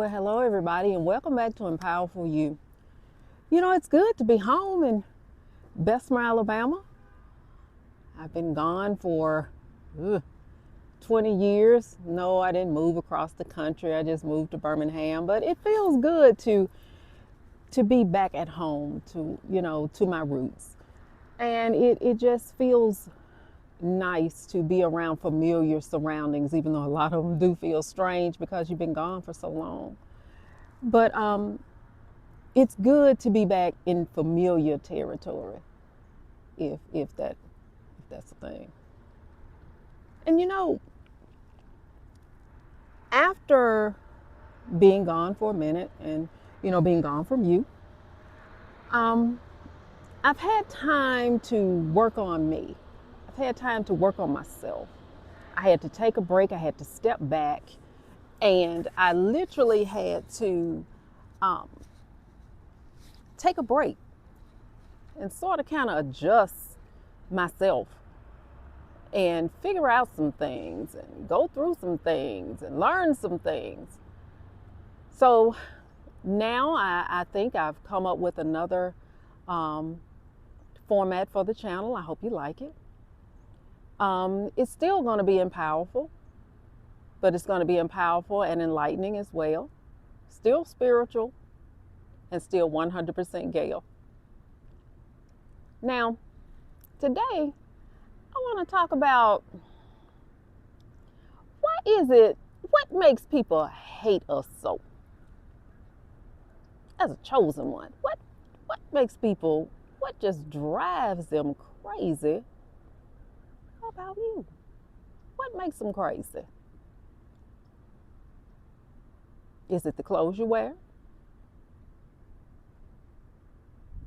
Well, hello everybody, and welcome back to Empowerful You. You know, it's good to be home in Bessemer, Alabama. I've been gone for 20 years. No, I didn't move across the country. I just moved to Birmingham, but it feels good to be back at home, to my roots. And it just feels nice to be around familiar surroundings, even though a lot of them do feel strange because you've been gone for so long. But it's good to be back in familiar territory, if that's a thing. And after being gone for a minute, and being gone from you, um, I've had time to work on me. I've had time to work on myself. I had to take a break. I had to step back, and I literally had to um, take a break and sort of kind of adjust myself and figure out some things and go through some things and learn some things. So now I think I've come up with another um, format for the channel. I hope you like it. It's still going to be empowerful, but it's going to be empowerful and enlightening as well. Still spiritual and still 100% Gail. Now, today I want to talk about what makes people hate us so? As a chosen one, what makes people, what just drives them crazy about you? What makes them crazy? Is it the clothes you wear?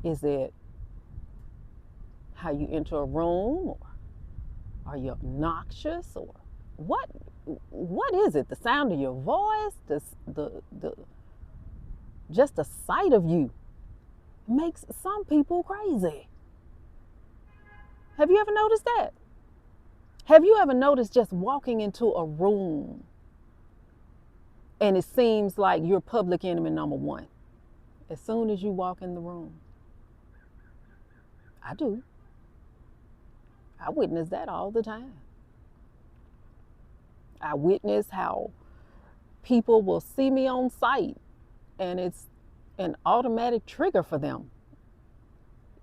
Is it how you enter a room? Or are you obnoxious? Or what is it? The sound of your voice? The just the sight of you makes some people crazy. Have you ever noticed that? Have you ever noticed just walking into a room and it seems like you're public enemy number one as soon as you walk in the room? I do. I witness that all the time. I witness how people will see me on sight and it's an automatic trigger for them.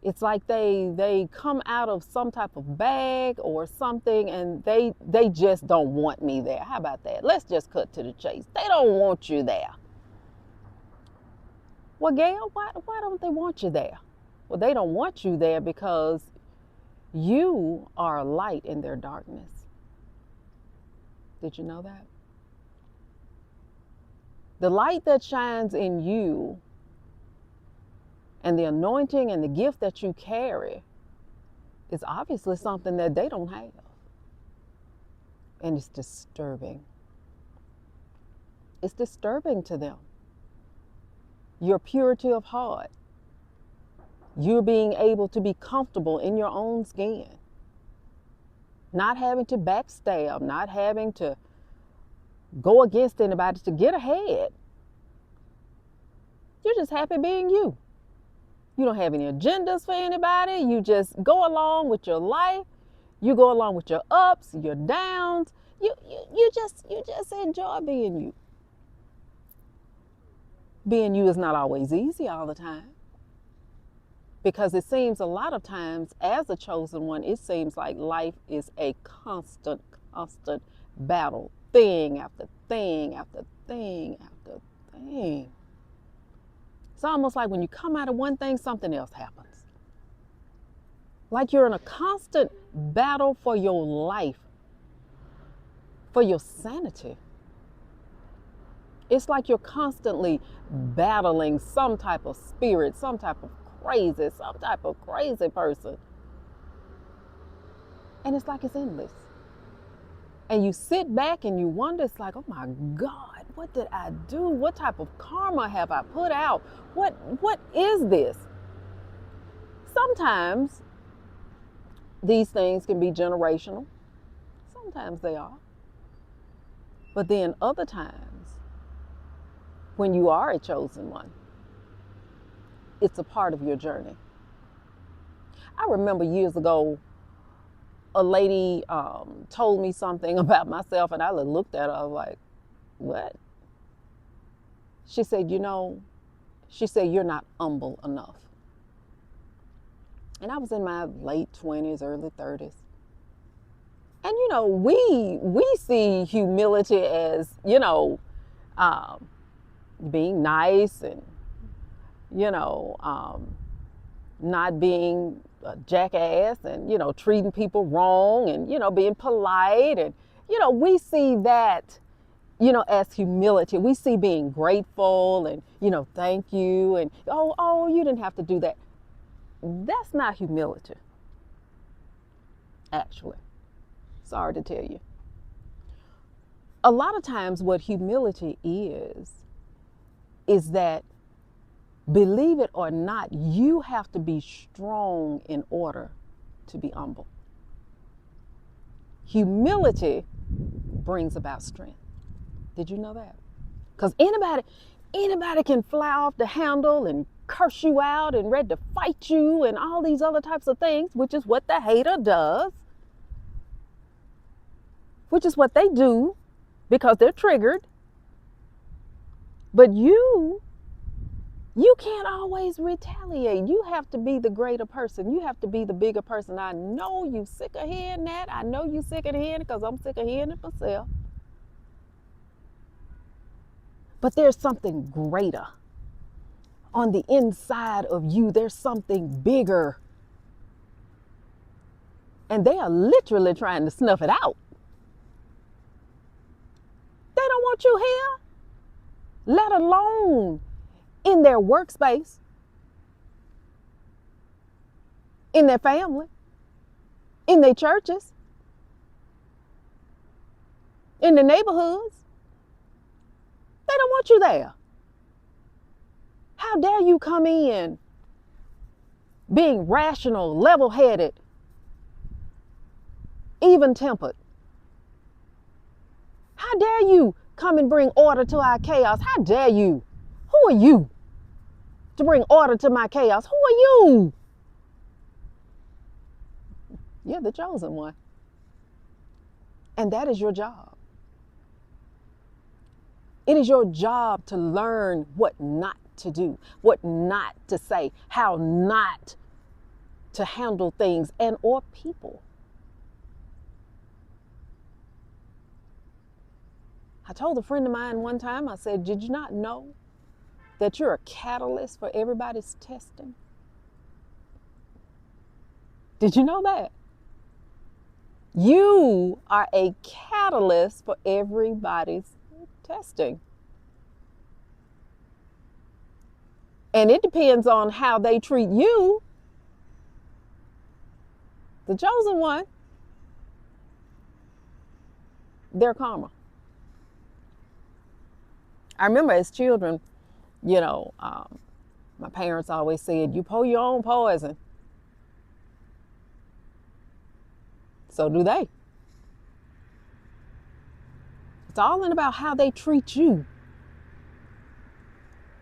It's like they come out of some type of bag or something and they just don't want me there. How about that? Let's just cut to the chase. They don't want you there. Well, Gail, why don't they want you there? Well, they don't want you there because you are a light in their darkness. Did you know that? The light that shines in you and the anointing and the gift that you carry is obviously something that they don't have. And it's disturbing. It's disturbing to them. Your purity of heart. You're being able to be comfortable in your own skin. Not having to backstab, not having to go against anybody to get ahead. You're just happy being you. You don't have any agendas for anybody. You just go along with your life. You go along with your ups, your downs. You just enjoy being you. Being you is not always easy all the time. Because it seems a lot of times as a chosen one, it seems like life is a constant battle. Thing after thing after thing after thing. It's almost like when you come out of one thing, something else happens. Like you're in a constant battle for your life, for your sanity. It's like you're constantly battling some type of spirit, some type of crazy person. And it's like it's endless. And you sit back and you wonder, it's like, oh my God, what did I do? What type of karma have I put out? What is this? Sometimes these things can be generational. Sometimes they are. But then other times, when you are a chosen one. It's a part of your journey. I remember years ago, a lady told me something about myself, and I looked at her, I was like, what? She said, you're not humble enough. And I was in my late 20s, early 30s. And, we see humility as, being nice and, not being a jackass and, treating people wrong and, being polite. And, we see that, as humility. We see being grateful and, thank you. And, oh, you didn't have to do that. That's not humility, actually. Sorry to tell you. A lot of times what humility is that, believe it or not, you have to be strong in order to be humble. Humility brings about strength. Did you know that? Because anybody can fly off the handle and curse you out and ready to fight you and all these other types of things, which is what the hater does, which is what they do because they're triggered. But you can't always retaliate. You have to be the greater person. You have to be the bigger person. I know you sick of hearing that. I know you sick of hearing it because I'm sick of hearing it myself. But there's something greater. On the inside of you, there's something bigger. And they are literally trying to snuff it out. They don't want you here, let alone in their workspace, in their family, in their churches, in the neighborhoods. They don't want you there. How dare you come in being rational, level-headed, even-tempered? How dare you come and bring order to our chaos? How dare you? Who are you to bring order to my chaos? Who are you? You're the chosen one. And that is your job. It is your job to learn what not to do, what not to say, how not to handle things and or people. I told a friend of mine one time, I said, did you not know that you're a catalyst for everybody's testing? Did you know that? You are a catalyst for everybody's testing. And it depends on how they treat you, the chosen one, their karma. I remember as children, my parents always said, you pour your own poison. So do they. It's all in about how they treat you.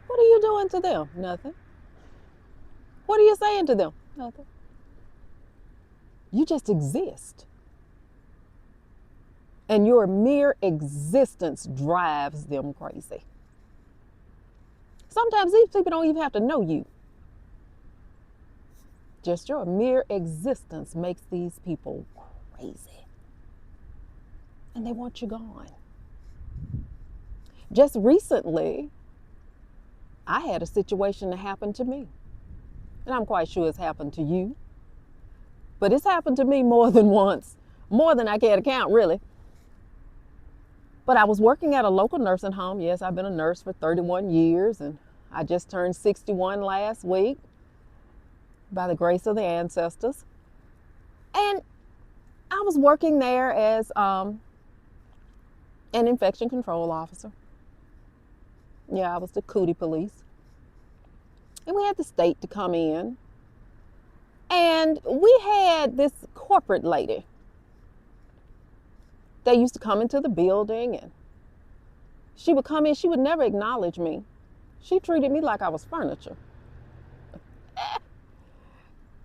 What are you doing to them? Nothing. What are you saying to them? Nothing. You just exist. And your mere existence drives them crazy. Sometimes these people don't even have to know you. Just your mere existence makes these people crazy. And they want you gone. Just recently, I had a situation that happened to me. And I'm quite sure it's happened to you. But it's happened to me more than once. More than I can count, really. But I was working at a local nursing home. Yes, I've been a nurse for 31 years, and I just turned 61 last week by the grace of the ancestors. And I was working there as an infection control officer. Yeah, I was the cootie police. And we had the state to come in. And we had this corporate lady. They used to come into the building, and She would come in, she would never acknowledge me. She treated me like I was furniture.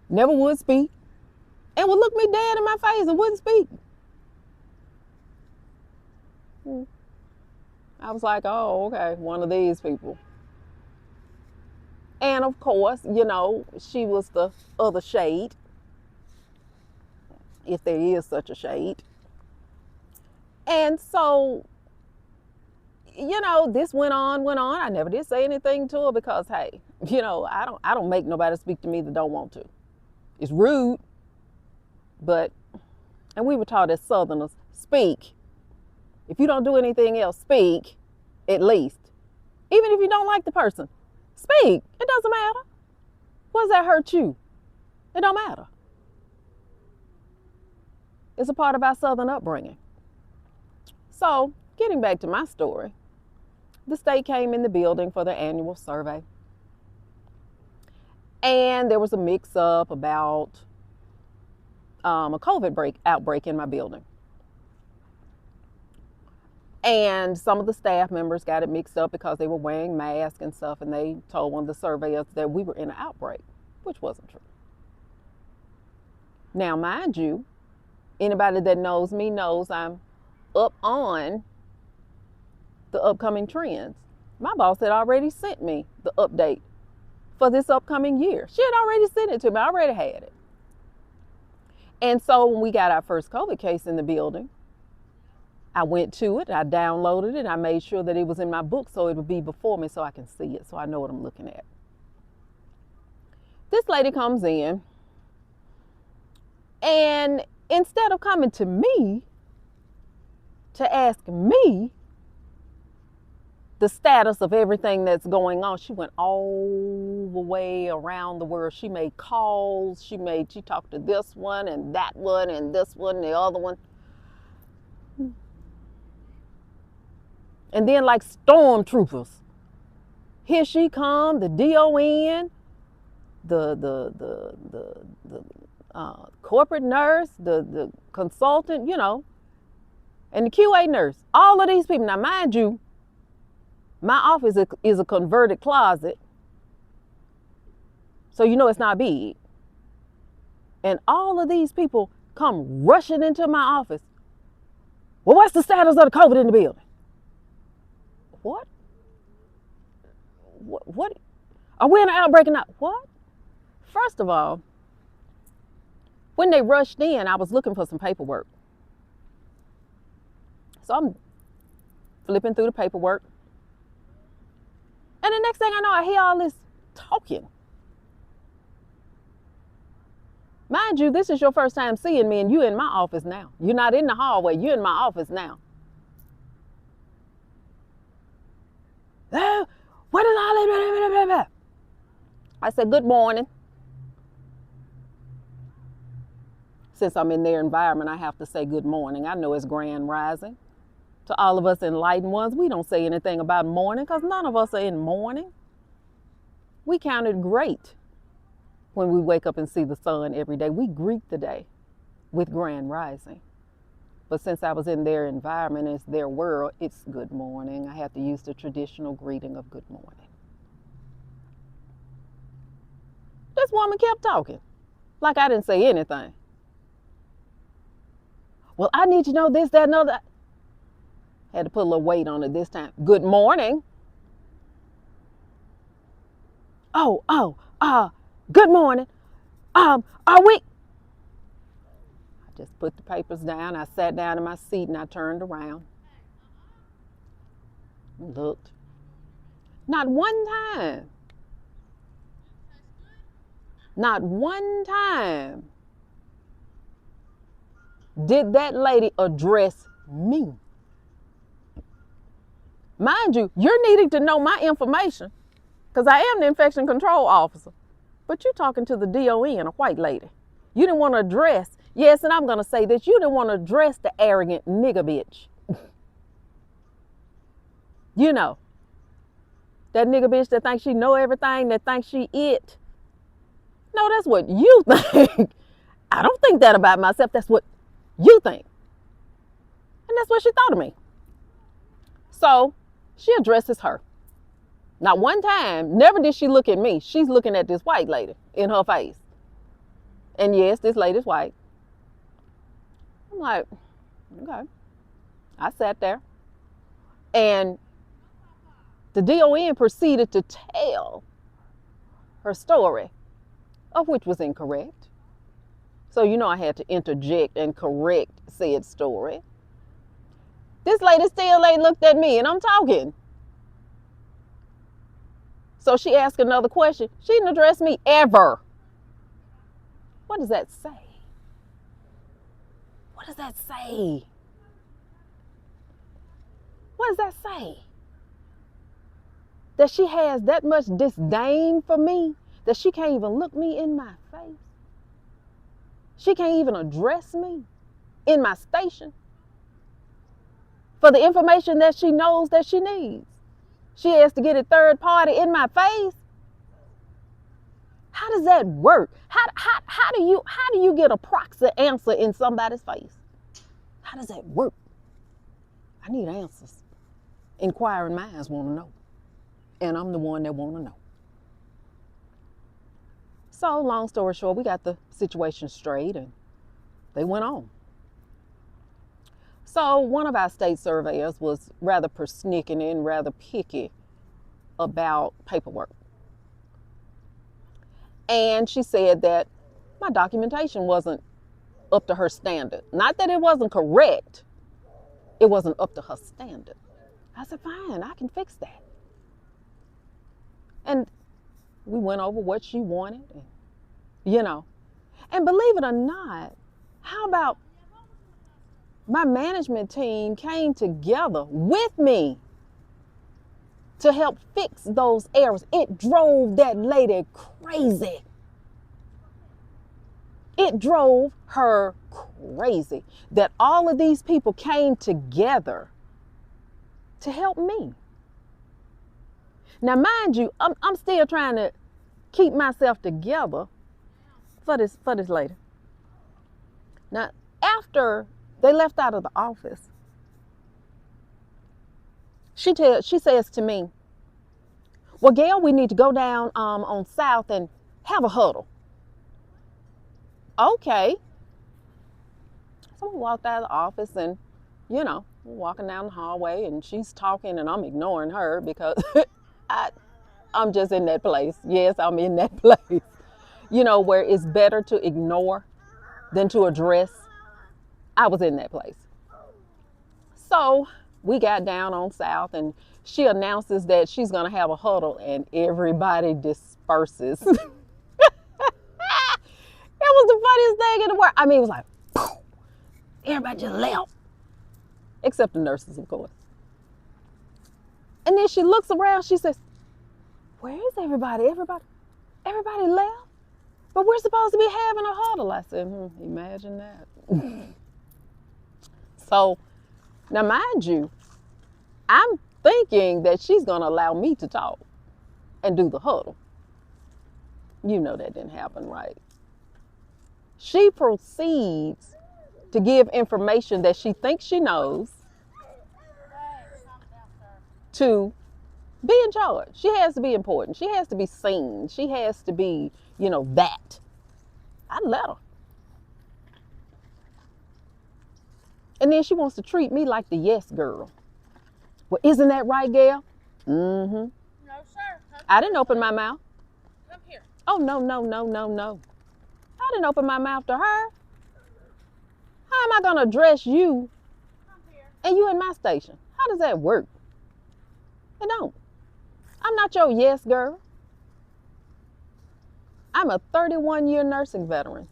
Never would speak. And would look me dead in my face and wouldn't speak. I was like, oh, okay, one of these people. And of course, she was the other shade, if there is such a shade. And so, this went on. I never did say anything to her because, hey, I don't make nobody speak to me that don't want to. It's rude, and we were taught as Southerners, speak. If you don't do anything else, speak, at least. Even if you don't like the person, speak. It doesn't matter. What does that hurt you? It don't matter. It's a part of our Southern upbringing. So, getting back to my story, the state came in the building for their annual survey. And there was a mix-up about a COVID outbreak in my building. And some of the staff members got it mixed up because they were wearing masks and stuff, and they told one of the surveyors that we were in an outbreak, which wasn't true. Now, mind you, anybody that knows me knows I'm up on the upcoming trends. My boss had already sent me the update for this upcoming year. She had already sent it to me. I already had it. And so when we got our first COVID case in the building, I went to it, I downloaded it, I made sure that it was in my book so it would be before me so I can see it, so I know what I'm looking at. This lady comes in, and instead of coming to me to ask me the status of everything that's going on, she went all the way around the world. She made calls, she talked to this one and that one and this one and the other one. And then like stormtroopers, here she come, the DON, the corporate nurse, the consultant, and the QA nurse. All of these people. Now, mind you, my office is a converted closet, so it's not big. And all of these people come rushing into my office. Well, what's the status of the COVID in the building? What? Are we in an outbreak or not? What? First of all, when they rushed in, I was looking for some paperwork. So I'm flipping through the paperwork. And the next thing I know, I hear all this talking. Mind you, this is your first time seeing me and you in my office now. You're not in the hallway, you're in my office now. What is all this? I said, good morning. Since I'm in their environment, I have to say good morning. I know it's grand rising. To all of us enlightened ones, we don't say anything about morning because none of us are in mourning. We count it great when we wake up and see the sun every day. We greet the day with grand rising. But since I was in their environment, it's their world, it's good morning. I have to use the traditional greeting of good morning. This woman kept talking like I didn't say anything. Well, I need to know this, that, and other. Had to put a little weight on it this time. Good morning. Good morning. Are we? I just put the papers down. I sat down in my seat and I turned around. Looked. Not one time. Not one time did that lady address me. Mind you, you're needing to know my information because I am the infection control officer. But you're talking to the DON, a white lady. You didn't want to address, yes, and I'm going to say this, you didn't want to address the arrogant nigger bitch. That nigger bitch that thinks she know everything, that thinks she it. No, that's what you think. I don't think that about myself. That's what you think. And that's what she thought of me. So She addresses her. Not one time, never did she look at me. She's looking at this white lady in her face. And yes, this lady's white. I'm like, okay. I sat there. And the DON proceeded to tell her story, of which was incorrect. So, I had to interject and correct said story. This lady still ain't looked at me, and I'm talking. So she asked another question. She didn't address me ever. What does that say? What does that say? What does that say? That she has that much disdain for me that she can't even look me in my face. She can't even address me in my station for the information that she knows that she needs. She has to get a third party in my face. How does that work? How do you get a proxy answer in somebody's face? How does that work? I need answers. Inquiring minds want to know. And I'm the one that want to know. So long story short, we got the situation straight and they went on. So one of our state surveyors was rather persnickety and rather picky about paperwork. And she said that my documentation wasn't up to her standard. Not that it wasn't correct. It wasn't up to her standard. I said, fine, I can fix that. And we went over what she wanted, and, And believe it or not, how about my management team came together with me to help fix those errors. It drove that lady crazy. It drove her crazy that all of these people came together to help me. Now, mind you, I'm still trying to keep myself together for this lady. Now, after they left out of the office, she says to me, well, Gail, we need to go down on South and have a huddle. Okay. So we walked out of the office and, we're walking down the hallway and she's talking and I'm ignoring her because I'm just in that place. Yes, I'm in that place, where it's better to ignore than to address. I was in that place. So we got down on South and she announces that she's going to have a huddle and everybody disperses. It was the funniest thing in the world. I mean, it was like, poof, everybody just left. Except the nurses, of course. And then she looks around, she says, where is everybody? Everybody left? But we're supposed to be having a huddle. I said, imagine that. So, now mind you, I'm thinking that she's going to allow me to talk and do the huddle. You know that didn't happen, right? She proceeds to give information that she thinks she knows to be in charge. She has to be important. She has to be seen. She has to be, that. I let her. And then she wants to treat me like the yes girl. Well, isn't that right, Gail? Mm-hmm. No, sir. I didn't open my mouth. Come here. Oh, no. I didn't open my mouth to her. How am I going to address you and you in my station? How does that work? It don't. I'm not your yes girl. I'm a 31-year nursing veteran.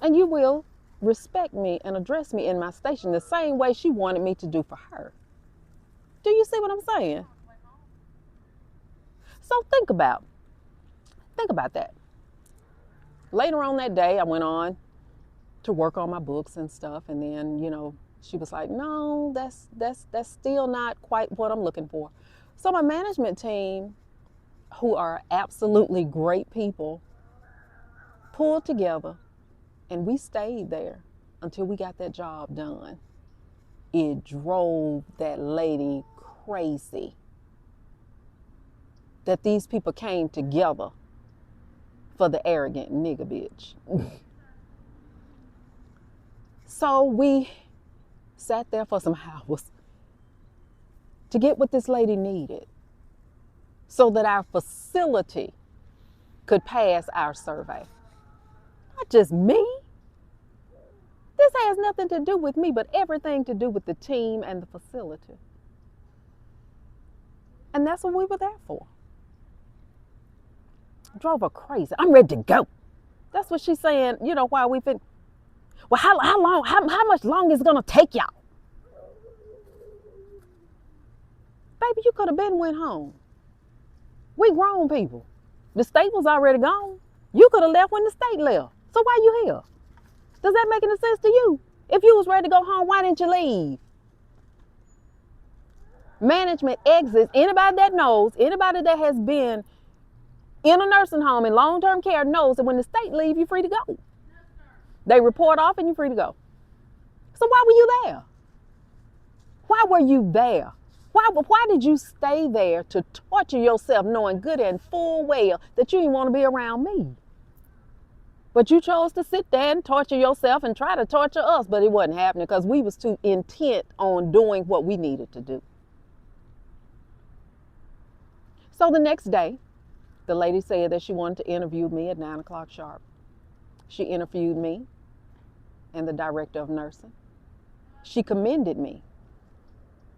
And you will respect me and address me in my station the same way she wanted me to do for her. Do you see what I'm saying? So think about that. Later on that day, I went on to work on my books and stuff. And then, she was like, no, that's still not quite what I'm looking for. So my management team, who are absolutely great people, pulled together and we stayed there until we got that job done. it drove that lady crazy that these people came together for the arrogant nigga bitch. So we sat there for some hours to get what this lady needed so that our facility could pass our survey. Not just me. This has nothing to do with me, but everything to do with the team and the facility. And that's what we were there for. Drove her crazy. I'm ready to go. That's what she's saying, while we've been. Well, how much longer is it gonna take y'all? Baby, you could have been went home. We grown people. The state was already gone. You could have left when the state left. So why you here? Does that make any sense to you? If you was ready to go home, why didn't you leave? Management exits. Anybody that knows, anybody that has been in a nursing home in long-term care knows that when the state leave, you're free to go. They report off and you're free to go. So why were you there? Why were you there? Why did you stay there to torture yourself knowing good and full well that you didn't want to be around me? But you chose to sit there and torture yourself and try to torture us, but it wasn't happening because we was too intent on doing what we needed to do. So the next day, the lady said that she wanted to interview me at 9 o'clock sharp. She interviewed me and the director of nursing. She commended me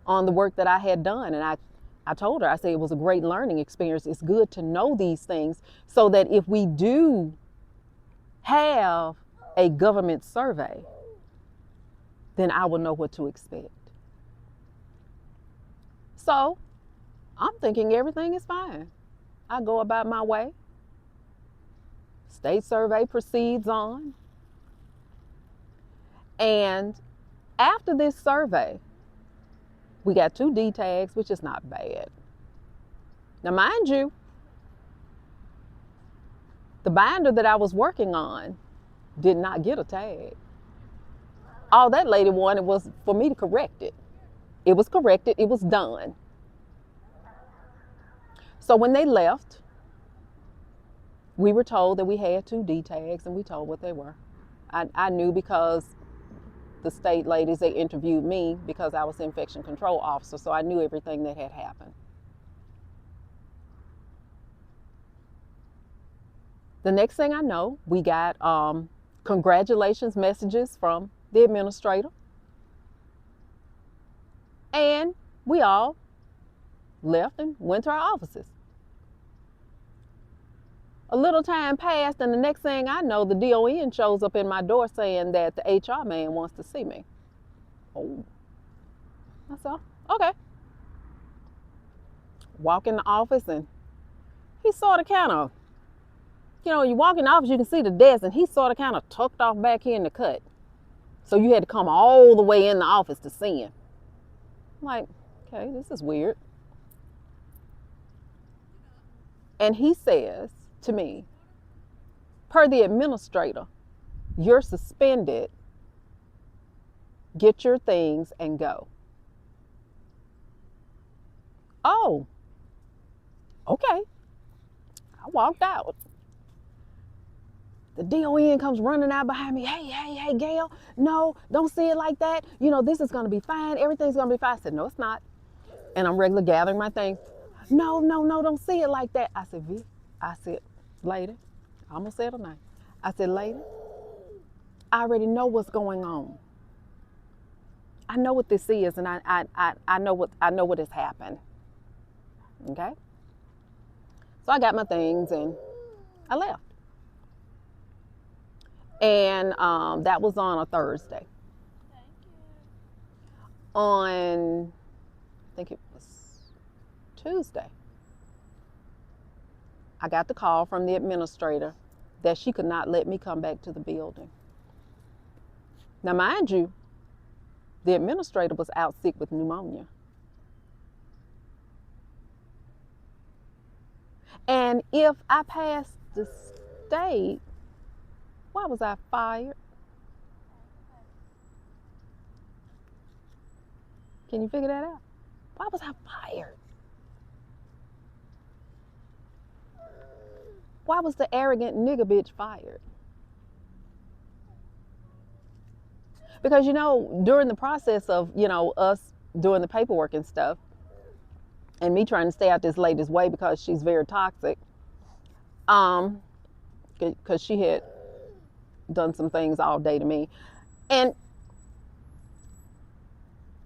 on the work that I had done. And I told her, I said, it was a great learning experience. It's good to know these things so that if we do have a government survey, then I will know what to expect. So I'm thinking everything is fine. I go about my way. State survey proceeds on. And after this survey, we got 2 D tags, which is not bad. Now, mind you, the binder that I was working on did not get a tag. All that lady wanted was for me to correct it. It was corrected. It was done. So when they left, we were told that we had 2 D tags, and we told what they were. I knew because the state ladies, they interviewed me because I was the infection control officer, so I knew everything that had happened. The next thing I know, we got congratulations messages from the administrator. And we all left and went to our offices. A little time passed, and the next thing I know, the DON shows up in my door saying that the HR man wants to see me. Oh, I said, okay. Walk in the office, and he sort of kind of, you walk in the office, you can see the desk, and he sort of kind of tucked off back here in the cut. So you had to come all the way in the office to see him. I'm like, okay, this is weird. And he says to me, per the administrator, you're suspended. Get your things and go. Oh, okay. I walked out. The DON comes running out behind me. Hey, Gail, no, don't see it like that. This is going to be fine. Everything's going to be fine. I said, no, it's not. And I'm regular gathering my things. No, don't see it like that. I said, lady, I almost said her name. I said, lady, I already know what's going on. I know what this is, and I know what has happened. Okay? So I got my things and I left. And that was on a Thursday. On, I think it was Tuesday, I got the call from the administrator that she could not let me come back to the building. Now, mind you, the administrator was out sick with pneumonia. And if I passed the state, why was I fired? Can you figure that out? Why was I fired? Why was the arrogant nigga bitch fired? Because, during the process of, us doing the paperwork and stuff, and me trying to stay out this lady's way because she's very toxic, because she had done some things all day to me. And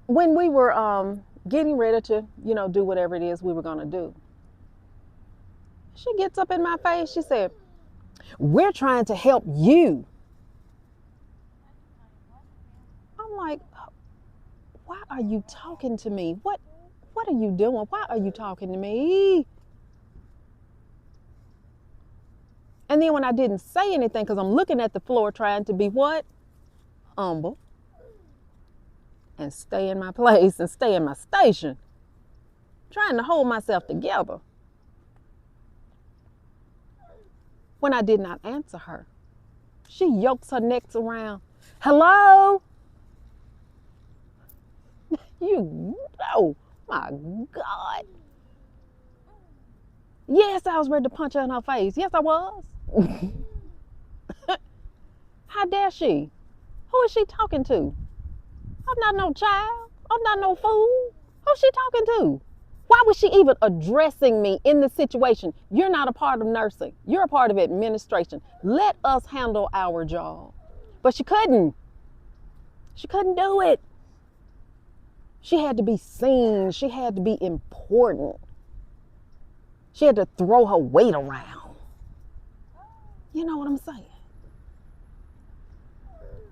when we were getting ready to, do whatever it is we were going to do, she gets up in my face. She said, "We're trying to help you." I'm like, why are you talking to me? What are you doing? Why are you talking to me? And then when I didn't say anything, because I'm looking at the floor trying to be what? Humble. And stay in my place and stay in my station. Trying to hold myself together. When I did not answer her, she yokes her neck around. "Hello?" Oh my God. Yes, I was ready to punch her in her face. Yes, I was. How dare she? Who is she talking to? I'm not no child. I'm not no fool. Who's she talking to? Why was she even addressing me in the situation? You're not a part of nursing. You're a part of administration. Let us handle our job. But she couldn't. She couldn't do it. She had to be seen. She had to be important. She had to throw her weight around. You know what I'm saying?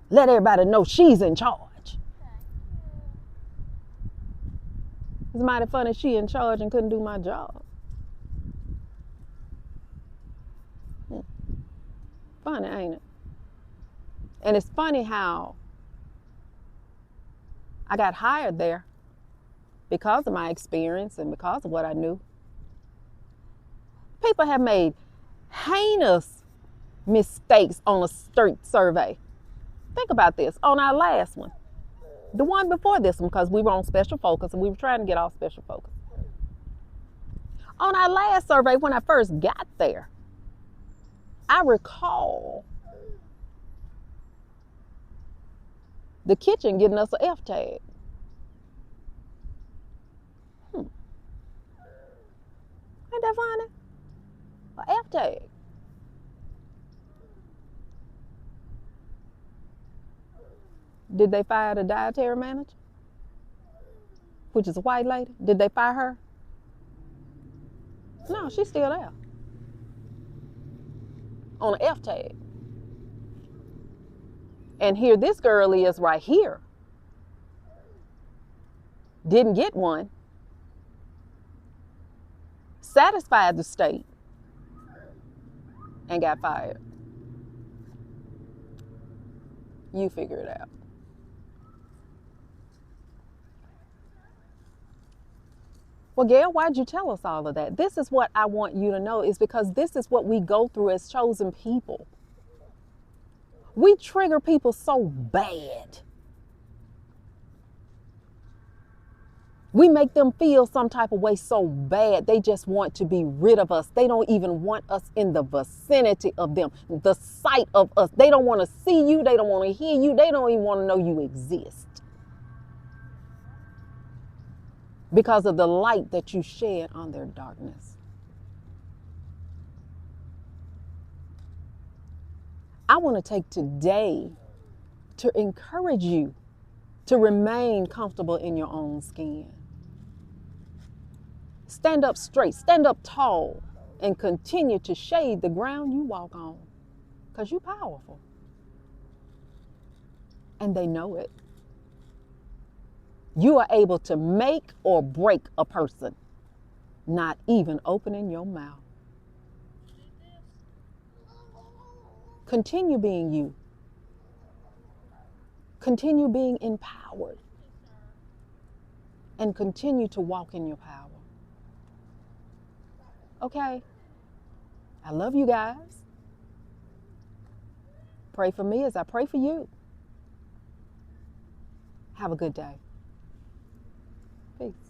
Let everybody know she's in charge. It's mighty funny she in charge and couldn't do my job. Funny, ain't it? And it's funny how I got hired there because of my experience and because of what I knew. People have made heinous mistakes on a street survey. Think about this. On our last one, the one before this one, because we were on special focus and we were trying to get off special focus. On our last survey, when I first got there, I recall the kitchen getting us an F tag. Ain't that funny? An F tag. Did they fire the dietary manager? Which is a white lady. Did they fire her? No, she's still there. On an F tag. And here this girl is right here. Didn't get one. Satisfied the state. And got fired. You figure it out. Well, Gail, why'd you tell us all of that? This is what I want you to know, is because this is what we go through as chosen people. We trigger people so bad. We make them feel some type of way so bad. They just want to be rid of us. They don't even want us in the vicinity of them, the sight of us. They don't want to see you. They don't want to hear you. They don't even want to know you exist. Because of the light that you shed on their darkness. I want to take today to encourage you to remain comfortable in your own skin. Stand up straight, stand up tall, and continue to shade the ground you walk on. Because you're powerful. And they know it. You are able to make or break a person, not even opening your mouth. Continue being you. Continue being empowered. And continue to walk in your power. Okay? I love you guys. Pray for me as I pray for you. Have a good day. Peace.